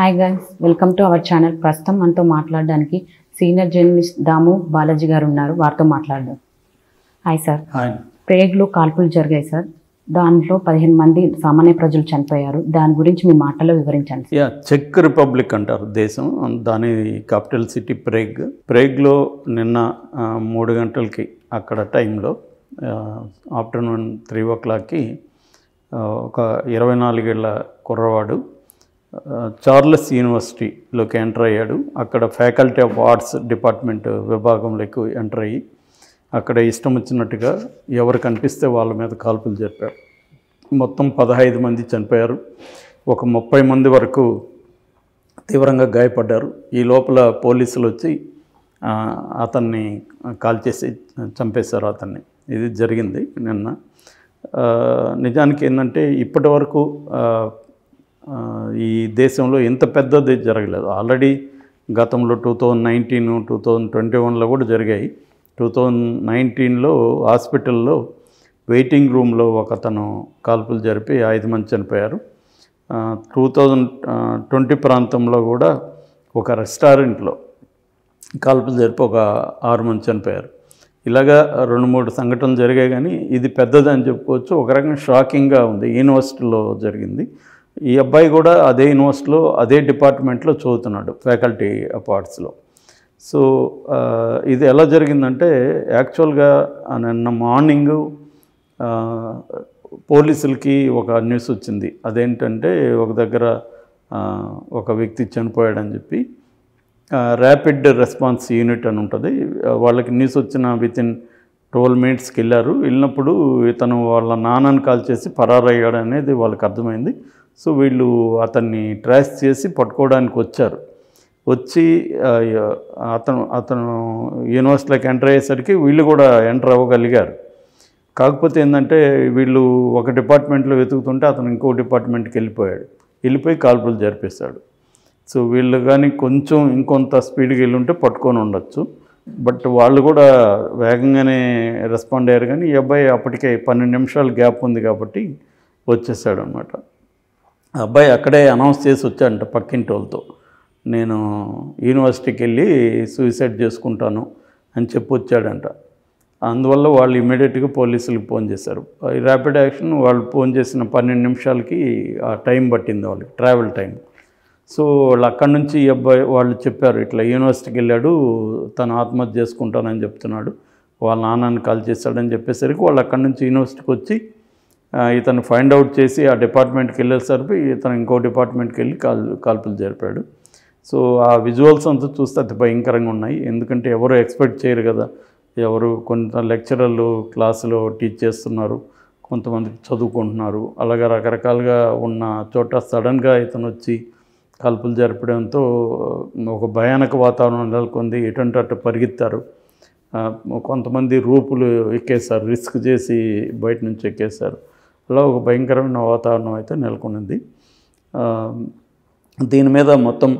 Hi guys, welcome to our channel. ప్రస్తుతం మనతో మాట్లాడడానికి సీనియర్ జర్నలిస్ట్ దాము బాలాజీ గారు ఉన్నారు. వారితో మాట్లాడదాం. Hi sir. ప్రేగ్లో కాల్పులు జరిగాయి సార్. దాంట్లో 15 మంది సామాన్య ప్రజలు చనిపోయారు. దాని గురించి మీ మాటలో వివరించండి. చెక్ రిపబ్లిక్ అంటారు దేశం, దాని క్యాపిటల్ సిటీ ప్రేగ్. ప్రేగ్లో నిన్న 3 గంటలకి అక్కడ టైంలో ఆఫ్టర్నూన్ 3 o'clockకి ఒక 24 ఏళ్ల కుర్రవాడు చార్లెస్ యూనివర్సిటీలోకి ఎంటర్ అయ్యాడు. అక్కడ ఫ్యాకల్టీ ఆఫ్ ఆర్ట్స్ డిపార్ట్మెంట్ విభాగంలోకి ఎంటర్ అయ్యి అక్కడ ఇష్టం వచ్చినట్టుగా ఎవరు కనిపిస్తే వాళ్ళ మీద కాల్పులు జరిపారు. మొత్తం 15 మంది చనిపోయారు. ఒక 30 మంది వరకు తీవ్రంగా గాయపడ్డారు. ఈ లోపల పోలీసులు వచ్చి అతన్ని కాల్చేసి చంపేశారు అతన్ని. ఇది జరిగింది నిన్న. నిజానికి ఏంటంటే ఇప్పటి వరకు ఈ దేశంలో ఇంత పెద్దది జరగలేదు. ఆల్రెడీ గతంలో 2019, 2021లో కూడా జరిగాయి. 2019లో హాస్పిటల్లో వెయిటింగ్ రూమ్లో ఒకతను కాల్పులు జరిపి 5 మంది చనిపోయారు. 2020 ప్రాంతంలో కూడా ఒక రెస్టారెంట్లో కాల్పులు జరిపి ఒక 6 మంది చనిపోయారు. ఇలాగా 2-3 సంఘటనలు జరిగాయి. కానీ ఇది పెద్దదని చెప్పుకోవచ్చు. ఒక రకంగా షాకింగ్గా ఉంది. యూనివర్సిటీలో జరిగింది. ఈ అబ్బాయి కూడా అదే యూనివర్సిటీలో అదే డిపార్ట్మెంట్లో చదువుతున్నాడు, ఫ్యాకల్టీ ఆఫ్ ఆర్ట్స్లో. సో ఇది ఎలా జరిగిందంటే యాక్చువల్గా నిన్న మార్నింగు పోలీసులకి ఒక న్యూస్ వచ్చింది. అదేంటంటే ఒక దగ్గర ఒక వ్యక్తి చనిపోయాడని చెప్పి ర్యాపిడ్ రెస్పాన్స్ యూనిట్ అని ఉంటుంది. వాళ్ళకి న్యూస్ వచ్చిన వితిన్ 12 minutesకి వెళ్ళారు. వెళ్ళినప్పుడు ఇతను వాళ్ళ నాన్నని కాల్ చేసి పరారయ్యాడు అనేది వాళ్ళకి అర్థమైంది. సో వీళ్ళు అతన్ని ట్రేస్ చేసి పట్టుకోవడానికి వచ్చారు. వచ్చి అతను యూనివర్సిటీలోకి ఎంటర్ అయ్యేసరికి వీళ్ళు కూడా ఎంటర్ అవ్వగలిగారు. కాకపోతే ఏంటంటే వీళ్ళు ఒక డిపార్ట్మెంట్లో వెతుకుతుంటే అతను ఇంకో డిపార్ట్మెంట్కి వెళ్ళిపోయి కాల్పులు జరిపేశాడు. సో వీళ్ళు కానీ కొంచెం ఇంకొంత స్పీడ్గా వెళ్ళుంటే పట్టుకొని ఉండొచ్చు. బట్ వాళ్ళు కూడా వేగంగానే రెస్పాండ్ అయ్యారు. కానీ ఈ అబ్బాయి అప్పటికే 12 నిమిషాలు గ్యాప్ ఉంది కాబట్టి వచ్చేసాడు అనమాట. అబ్బాయి అక్కడే అనౌన్స్ చేసి వచ్చాడంట పక్కింటి వాళ్ళతో, నేను యూనివర్సిటీకి వెళ్ళి సూసైడ్ చేసుకుంటాను అని చెప్పి వచ్చాడంట. అందువల్ల వాళ్ళు ఇమీడియట్గా పోలీసులకు ఫోన్ చేశారు. ఈ ర్యాపిడ్ యాక్షన్ వాళ్ళు ఫోన్ చేసిన 12 నిమిషాలకి ఆ టైం పట్టింది వాళ్ళకి, ట్రావెల్ టైం. సో వాళ్ళు అక్కడి నుంచి ఈ అబ్బాయి వాళ్ళు చెప్పారు, ఇట్లా యూనివర్సిటీకి వెళ్ళాడు, తను ఆత్మహత్య చేసుకుంటానని చెప్తున్నాడు, వాళ్ళ నాన్నని కాల్ చేశాడని చెప్పేసరికి వాళ్ళు అక్కడి నుంచి యూనివర్సిటీకి వచ్చి ఇతను ఫైండ్ అవుట్ చేసి ఆ డిపార్ట్మెంట్కి వెళ్ళేసరికి ఇతను ఇంకో డిపార్ట్మెంట్కి వెళ్ళి కాల్పులు జరిపాడు. సో ఆ విజువల్స్ అంతా చూస్తే అతి భయంకరంగా ఉన్నాయి. ఎందుకంటే ఎవరు ఎక్స్పెక్ట్ చేయరు కదా. కొంత లెక్చరర్లు క్లాసులో టీచ్ చేస్తున్నారు, కొంతమంది చదువుకుంటున్నారు. అలాగా రకరకాలుగా ఉన్న చోట సడన్గా ఇతను వచ్చి కాల్పులు జరపడంతో ఒక భయానక వాతావరణం నెలకొంది. ఎటువంటి అట్టు పరిగెత్తారు. కొంతమంది రూపులు ఎక్కేశారు, రిస్క్ చేసి బయట నుంచి ఎక్కేశారు. అలా ఒక భయంకరమైన వాతావరణం అయితే నెలకొనింది. దీని మీద మొత్తం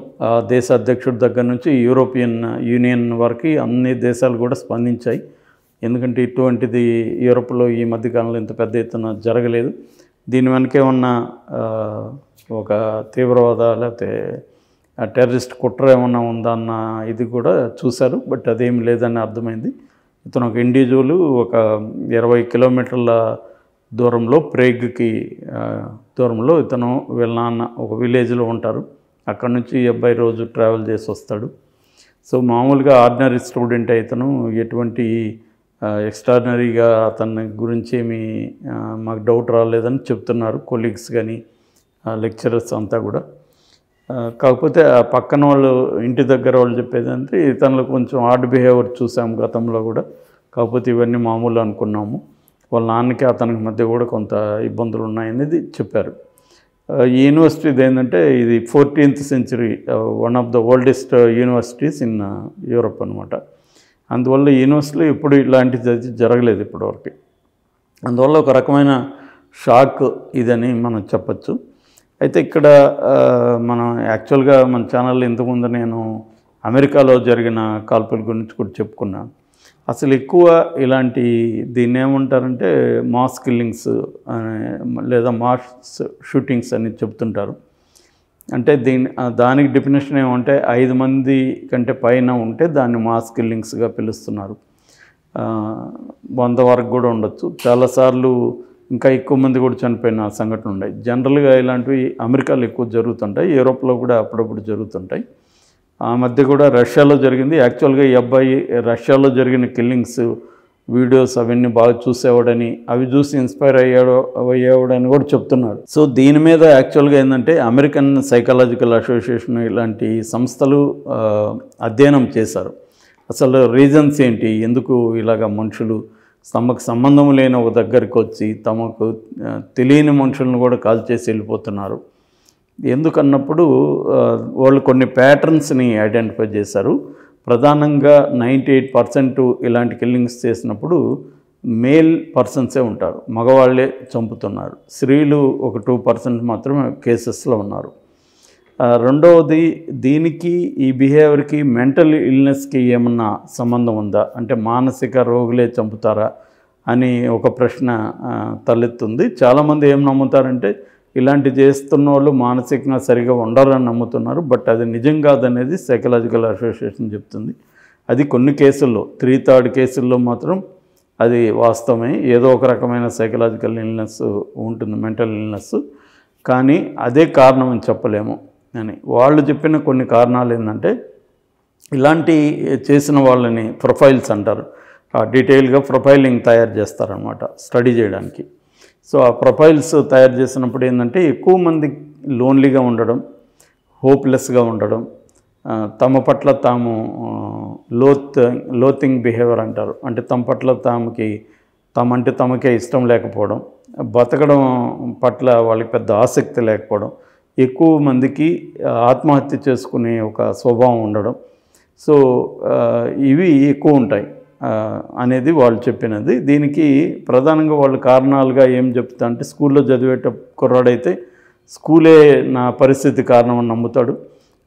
దేశ అధ్యక్షుడి దగ్గర నుంచి యూరోపియన్ యూనియన్ వరకు అన్ని దేశాలు కూడా స్పందించాయి. ఎందుకంటే ఇటువంటిది యూరోప్లో ఈ మధ్యకాలంలో ఇంత పెద్ద ఎత్తున జరగలేదు. దీని వెనకే ఉన్న ఒక తీవ్రవాద లేకపోతే టెర్రరిస్ట్ కుట్ర ఏమన్నా ఉందా అన్న ఇది కూడా చూశారు. బట్ అదేమి లేదని అర్థమైంది. ఇతను ఒక ఇండివిజువల్ ఒక 20 కిలోమీటర్ల దూరంలో ప్రేగ్కి దూరంలో ఇతను వీళ్ళ నాన్న ఒక విలేజ్లో ఉంటారు. అక్కడ నుంచి ఈ అబ్బాయి రోజు ట్రావెల్ చేసి వస్తాడు. సో మామూలుగా ఆర్డినరీ స్టూడెంట్ ఇతను, ఎటువంటి ఎక్స్ట్రాడినరీగా అతని గురించి ఏమీ మాకు డౌట్ రాలేదని చెప్తున్నారు కొలీగ్స్ కానీ లెక్చరర్స్ అంతా కూడా. కాకపోతే ఆ పక్కన వాళ్ళు ఇంటి దగ్గర వాళ్ళు చెప్పేది అంటే ఇతనిలో కొంచెం ఆడ్ బిహేవియర్ చూసాము గతంలో కూడా. కాకపోతే ఇవన్నీ మామూలు అనుకున్నాము. వాళ్ళ నాన్నకి అతనికి మధ్య కూడా కొంత ఇబ్బందులు ఉన్నాయనేది చెప్పారు. ఈ యూనివర్సిటీ ఏంటంటే ఇది 14th century one of the oldest universities in Europe అనమాట. అందువల్ల యూనివర్సిటీలో ఎప్పుడు ఇలాంటిది జరగలేదు ఇప్పటివరకు. అందువల్ల ఒక రకమైన షాక్ ఇదని మనం చెప్పచ్చు. అయితే ఇక్కడ మనం యాక్చువల్గా మన ఛానల్లో ఇంతకుముందు నేను అమెరికాలో జరిగిన కాల్పుల గురించి కూడా చెప్పుకున్నాను. అసలు ఎక్కువ ఇలాంటి దీన్ని ఏమంటారంటే మాస్ కిల్లింగ్స్ లేదా మాస్ షూటింగ్స్ అని చెప్తుంటారు. అంటే దానికి డెఫినేషన్ ఏమంటే 5 మంది కంటే పైన ఉంటే దాన్ని మాస్ కిల్లింగ్స్గా పిలుస్తున్నారు. 100 వరకు కూడా ఉండొచ్చు. చాలాసార్లు ఇంకా ఎక్కువ మంది కూడా చనిపోయిన సంఘటనలు ఉన్నాయి. జనరల్గా ఇలాంటివి అమెరికాలో ఎక్కువ జరుగుతుంటాయి, యూరోప్లో కూడా అప్పుడప్పుడు జరుగుతుంటాయి. ఆ మధ్య కూడా రష్యాలో జరిగింది. యాక్చువల్గా ఈ అబ్బాయి రష్యాలో జరిగిన కిల్లింగ్స్ వీడియోస్ అవన్నీ బాగా చూసేవాడని, అవి చూసి ఇన్స్పైర్ అయ్యేవాడని కూడా చెప్తున్నాడు. సో దీని మీద యాక్చువల్గా ఏంటంటే అమెరికన్ సైకాలజికల్ అసోసియేషన్ ఇలాంటి సంస్థలు అధ్యయనం చేశారు. అసలు రీజన్స్ ఏంటి, ఎందుకు ఇలాగ మనుషులు తమకు సంబంధం లేని ఒక దగ్గరికి వచ్చి తమకు తెలియని మనుషులను కూడా కాల్ చేసి వెళ్ళిపోతున్నారు ఎందుకన్నప్పుడు వాళ్ళు కొన్ని ప్యాటర్న్స్ని ఐడెంటిఫై చేశారు. ప్రధానంగా 98% ఇలాంటి కిల్లింగ్స్ చేసినప్పుడు మేల్ పర్సన్సే ఉంటారు, మగవాళ్ళే చంపుతున్నారు. స్త్రీలు ఒక 2% మాత్రమే కేసెస్లో ఉన్నారు. రెండవది, దీనికి ఈ బిహేవియర్కి మెంటల్ ఇల్నెస్కి ఏమన్నా సంబంధం ఉందా, అంటే మానసిక రోగులే చంపుతారా అని ఒక ప్రశ్న తలెత్తుంది. చాలామంది ఏం నమ్ముతారంటే ఇలాంటి చేస్తున్న వాళ్ళు మానసికంగా సరిగా ఉండరని నమ్ముతున్నారు. బట్ అది నిజం కాదనేది సైకలాజికల్ అసోసియేషన్ చెప్తుంది. అది కొన్ని కేసుల్లో 3/3 కేసుల్లో మాత్రం అది వాస్తవమే, ఏదో ఒక రకమైన సైకలాజికల్ ఇల్నెస్ ఉంటుంది, మెంటల్ ఇల్నెస్. కానీ అదే కారణం అని చెప్పలేము అని వాళ్ళు చెప్పిన కొన్ని కారణాలు ఏంటంటే, ఇలాంటి చేసిన వాళ్ళని ప్రొఫైల్స్ అంటారు, డీటెయిల్గా ప్రొఫైలింగ్ తయారు చేస్తారనమాట స్టడీ చేయడానికి. సో ఆ ప్రొఫైల్స్ తయారు చేసినప్పుడు ఏంటంటే ఎక్కువ మంది లోన్లీగా ఉండడం, హోప్లెస్గా ఉండడం, తమ పట్ల తాము లోతింగ్ బిహేవియర్ అంటారు, అంటే తమ పట్ల తమంటే తమకే ఇష్టం లేకపోవడం, బతకడం పట్ల వాళ్ళకి పెద్ద ఆసక్తి లేకపోవడం, ఎక్కువ మందికి ఆత్మహత్య చేసుకునే ఒక స్వభావం ఉండడం. సో ఇవి ఎక్కువ ఉంటాయి అనేది వాళ్ళు చెప్పినది. దీనికి ప్రధానంగా వాళ్ళు కారణాలుగా ఏం చెప్తా అంటే, స్కూల్లో చదివేట కుర్రాడైతే స్కూలే నా పరిస్థితి కారణమని నమ్ముతాడు,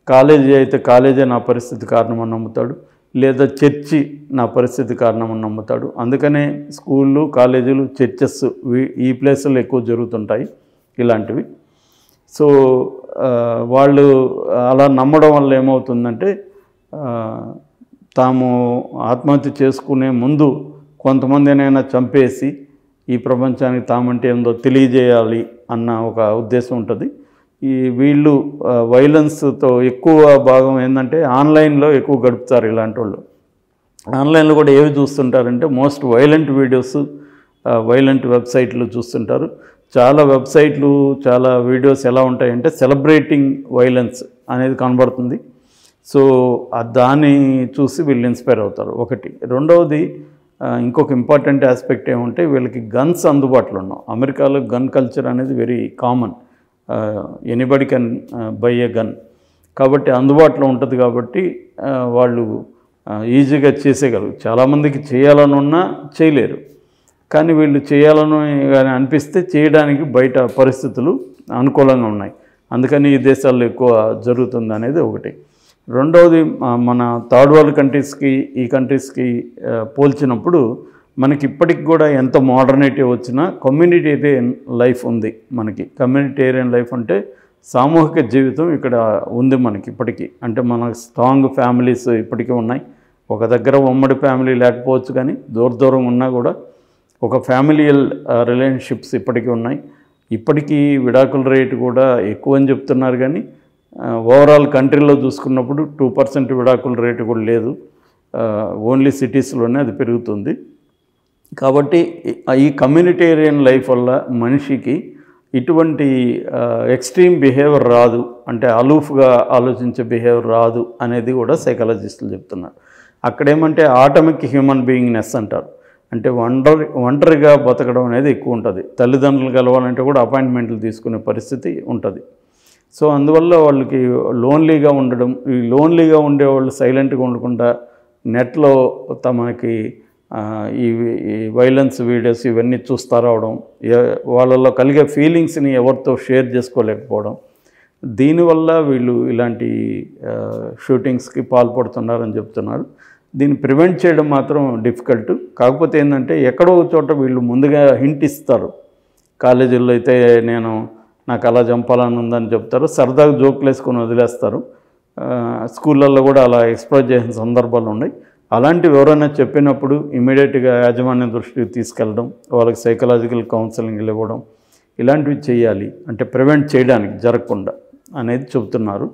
కాలేజీ అయితే కాలేజే నా పరిస్థితి కారణమని నమ్ముతాడు, లేదా చర్చి నా పరిస్థితి కారణమని నమ్ముతాడు. అందుకనే స్కూళ్ళు, కాలేజీలు, చర్చెస్ ఈ ప్లేసుల్లో ఎక్కువ జరుగుతుంటాయి ఇలాంటివి. సో వాళ్ళు అలా నమ్మడం వల్ల ఏమవుతుందంటే, తాము ఆత్మహత్య చేసుకునే ముందు కొంతమందినైనా చంపేసి ఈ ప్రపంచానికి తామంటే ఏందో తెలియజేయాలి అన్న ఒక ఉద్దేశం ఉంటుంది. వీళ్ళు వైలెన్స్తో ఎక్కువ భాగం ఏంటంటే ఆన్లైన్లో ఎక్కువ గడుపుతారు ఇలాంటి వాళ్ళు. ఆన్లైన్లో కూడా ఏవి చూస్తుంటారంటే మోస్ట్ వైలెంట్ వీడియోస్, వైలెంట్ వెబ్సైట్లు చూస్తుంటారు. చాలా వెబ్సైట్లు, చాలా వీడియోస్ ఎలా ఉంటాయంటే సెలబ్రేటింగ్ వైలెన్స్ అనేది కనబడుతుంది. సో దాన్ని చూసి వీళ్ళు ఇన్స్పైర్ అవుతారు ఒకటి. రెండవది, ఇంకొక ఇంపార్టెంట్ ఆస్పెక్ట్ ఏమంటే వీళ్ళకి గన్స్ అందుబాటులో ఉన్నాం. అమెరికాలో గన్ కల్చర్ అనేది very common, anybody can buy A gun, కాబట్టి అందుబాటులో ఉంటుంది. కాబట్టి వాళ్ళు ఈజీగా చేసేయగలరు. చాలామందికి చేయాలని ఉన్నా చేయలేరు, కానీ వీళ్ళు చేయాలని కానీ అనిపిస్తే చేయడానికి బయట పరిస్థితులు అనుకూలంగా ఉన్నాయి. అందుకని ఈ దేశాల్లో ఎక్కువ జరుగుతుంది అనేది ఒకటి. రెండవది, మన థర్డ్ వరల్డ్ కంట్రీస్కి ఈ కంట్రీస్కి పోల్చినప్పుడు మనకి ఇప్పటికి కూడా ఎంత మోడర్నిటీ వచ్చినా కమ్యూనిటేరియన్ లైఫ్ ఉంది మనకి. కమ్యూనిటేరియన్ లైఫ్ అంటే సామూహిక జీవితం ఇక్కడ ఉంది మనకి ఇప్పటికీ. అంటే మన స్ట్రాంగ్ ఫ్యామిలీస్ ఇప్పటికీ ఉన్నాయి. ఒక దగ్గర ఉమ్మడి ఫ్యామిలీ లేకపోవచ్చు, కానీ దూరం ఉన్నా కూడా ఒక ఫ్యామిలియల్ రిలేషన్షిప్స్ ఇప్పటికీ ఉన్నాయి. ఇప్పటికీ విడాకుల రేటు కూడా ఎక్కువ అని చెప్తున్నారు, కానీ ఓవరాల్ కంట్రీలో చూసుకున్నప్పుడు 2% విడాకుల రేటు కూడా లేదు. ఓన్లీ సిటీస్లోనే అది పెరుగుతుంది. కాబట్టి ఈ కమ్యూనిటేరియన్ లైఫ్ వల్ల మనిషికి ఇటువంటి ఎక్స్ట్రీమ్ బిహేవియర్ రాదు, అంటే అలూఫ్గా ఆలోచించే బిహేవియర్ రాదు అనేది కూడా సైకాలజిస్టులు చెప్తున్నారు. అక్కడేమంటే ఆటమిక్ హ్యూమన్ బీయింగ్నెస్ అంటారు, అంటే ఒంటరిగా బతకడం అనేది ఎక్కువ ఉంటుంది. తల్లిదండ్రులు కలవాలంటే కూడా అపాయింట్మెంట్లు తీసుకునే పరిస్థితి ఉంటుంది. సో అందువల్ల వాళ్ళకి లోన్లీగా ఉండడం, ఈ లోన్లీగా ఉండేవాళ్ళు సైలెంట్గా ఉండకుండా నెట్లో తమకి ఈ వైలెన్స్ వీడియోస్ ఇవన్నీ చూస్తూ రావడం, వాళ్ళలో కలిగే ఫీలింగ్స్ని ఎవరితో షేర్ చేసుకోలేకపోవడం, దీనివల్ల వీళ్ళు ఇలాంటి షూటింగ్స్కి పాల్పడుతున్నారని చెప్తున్నారు. దీన్ని ప్రివెంట్ చేయడం మాత్రం డిఫికల్ట్. కాకపోతే ఏంటంటే ఎక్కడో చోట వీళ్ళు ముందుగా హింట్ ఇస్తారు. కాలేజీల్లో అయితే నేను నాకు అలా చంపాలని ఉందని చెప్తారు, సరదాగా జోకులు వేసుకొని వదిలేస్తారు. స్కూళ్ళల్లో కూడా అలా ఎక్స్ప్లోర్ చేసిన సందర్భాలు ఉన్నాయి. అలాంటివి ఎవరైనా చెప్పినప్పుడు ఇమీడియట్గా యాజమాన్య దృష్టికి తీసుకెళ్ళడం, వాళ్ళకి సైకలాజికల్ కౌన్సిలింగ్లు ఇవ్వడం, ఇలాంటివి చేయాలి. అంటే ప్రివెంట్ చేయడానికి జరగకుండా అనేది చెబుతున్నారు.